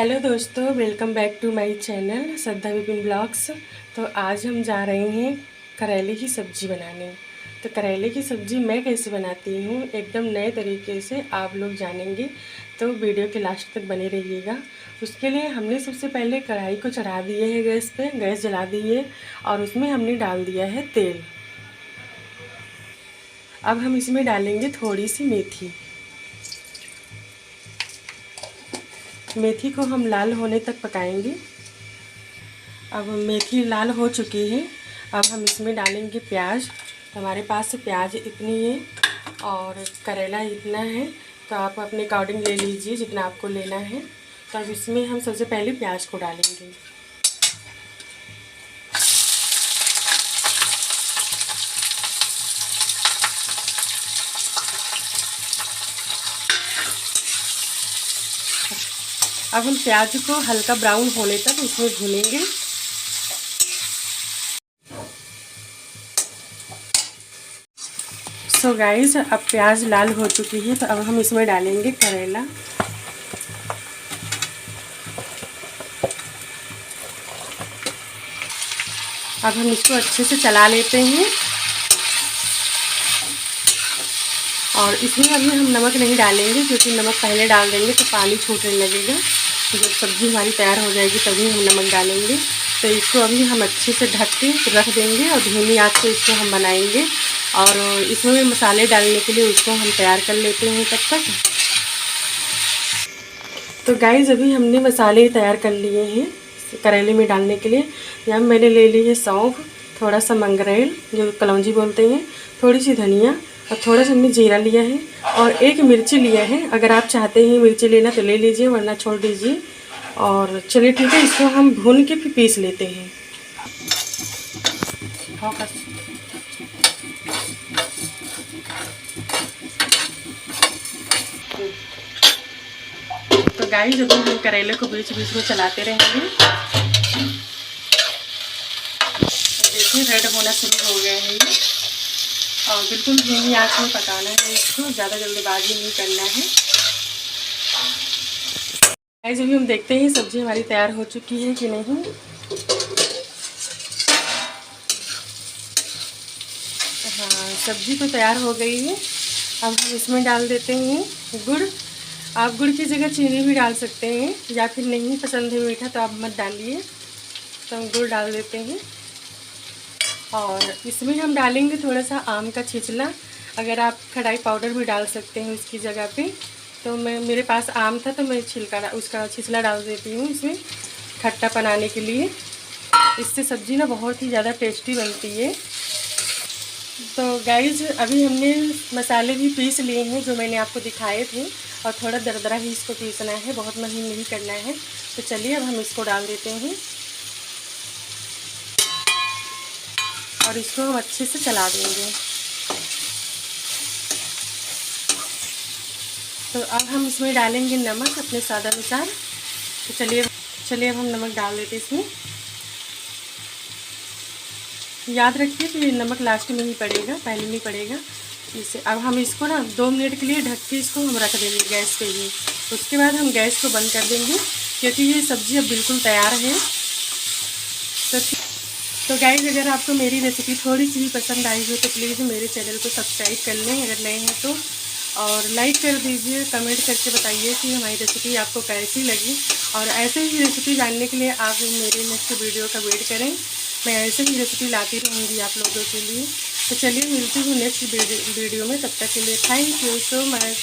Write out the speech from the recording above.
Hello दोस्तों, welcome back to my channel Shraddha Vipin blogs. तो आज हम जा रहे हैं करेले की सब्ज़ी बनाने। तो करेले की सब्ज़ी मैं कैसे बनाती हूँ एकदम नए तरीके से आप लोग जानेंगे, तो वीडियो के लास्ट तक बने रहिएगा। उसके लिए हमने सबसे पहले कढ़ाई को चढ़ा दिए है, गैस पे गैस जला दी है और उसमें हमने डाल दिया है तेल। अब हम इसमें डालेंगे थोड़ी सी मेथी। मेथी को हम लाल होने तक पकाएंगे। अब मेथी लाल हो चुकी है। अब हम इसमें डालेंगे प्याज। हमारे पास प्याज इतनी है और करेला इतना है, तो आप अपने अकॉर्डिंग ले लीजिए जितना आपको लेना है। तो अब इसमें हम सबसे पहले प्याज को डालेंगे। अब हम प्याज को हल्का ब्राउन होने तक इसमें भूनेंगे। सो गाइस, अब प्याज लाल हो चुकी है, तो अब हम इसमें डालेंगे करेला। अब हम इसको अच्छे से चला लेते हैं और इसमें अभी हम नमक नहीं डालेंगे, क्योंकि नमक पहले डाल देंगे तो पानी छूटने लगेगा। जब सब्ज़ी हमारी तैयार हो जाएगी तभी हम नमक डालेंगे। तो इसको अभी हम अच्छे से ढक के रख देंगे और धीमी आंच पे इसको हम बनाएंगे। और इसमें मसाले डालने के लिए उसको हम तैयार कर लेते हैं तब तक। तो गाइस, अभी हमने मसाले तैयार कर लिए हैं करेले में डालने के लिए। यहाँ मैंने ले ली है सौंफ, थोड़ा सा मंगरेल जो कलौंजी बोलते हैं, थोड़ी सी धनिया और थोड़ा सा हमने जीरा लिया है और एक मिर्ची लिया है। अगर आप चाहते हैं मिर्ची लेना तो ले लीजिए, वरना छोड़ दीजिए। और चलिए ठीक है, इसको हम भून के फिर पीस लेते हैं। तो गाइस, जब हम करेले को बीच बीच में चलाते रहेंगे। देखिए रेड होना शुरू हो गया है ये, और बिल्कुल धीमी आंच में पकाना है इसको, ज़्यादा जल्दबाजी नहीं करना है। गाइस, अभी हम देखते हैं सब्ज़ी हमारी तैयार हो चुकी है कि नहीं। हाँ, सब्ज़ी तो तैयार हो गई है। अब हम इसमें डाल देते हैं गुड़। आप गुड़ की जगह चीनी भी डाल सकते हैं, या फिर नहीं पसंद है मीठा तो आप मत डालिए। तो हम गुड़ डाल देते हैं और इसमें हम डालेंगे थोड़ा सा आम का छिचला। अगर आप खटाई पाउडर भी डाल सकते हैं उसकी जगह पे। तो मेरे पास आम था तो मैं उसका छिचला डाल देती हूँ इसमें, खट्टा बनाने के लिए। इससे सब्ज़ी ना बहुत ही ज़्यादा टेस्टी बनती है। तो गाइज, अभी हमने मसाले भी पीस लिए हैं जो मैंने आपको दिखाए थे, और थोड़ा दरदरा ही इसको पीसना है, बहुत महीन नहीं करना है। तो चलिए अब हम इसको डाल देते हैं और इसको हम अच्छे से चला देंगे। तो अब हम इसमें डालेंगे नमक अपने स्वाद अनुसार। तो चलिए अब हम नमक डाल देते इसमें। याद रखिए कि ये नमक लास्ट में ही पड़ेगा, पहले नहीं पड़ेगा। इसे अब हम इसको ना 2 मिनट के लिए ढक के इसको हम रख देंगे गैस पे ही। उसके बाद हम गैस को बंद कर देंगे, क्योंकि ये सब्ज़ी अब बिल्कुल तैयार है। तो गाइस, अगर आपको मेरी रेसिपी थोड़ी सी भी पसंद आई हो तो प्लीज़ मेरे चैनल को सब्सक्राइब कर लें अगर नए हैं तो, और लाइक कर दीजिए। कमेंट करके बताइए कि हमारी रेसिपी आपको कैसी लगी। और ऐसे ही रेसिपी जानने के लिए आप मेरे नेक्स्ट वीडियो का वेट करें। मैं ऐसे ही रेसिपी लाती रहूँगी आप लोगों के लिए। तो चलिए मिलती हूँ नेक्स्ट वीडियो में, तब तक के लिए थैंक यू सो मच।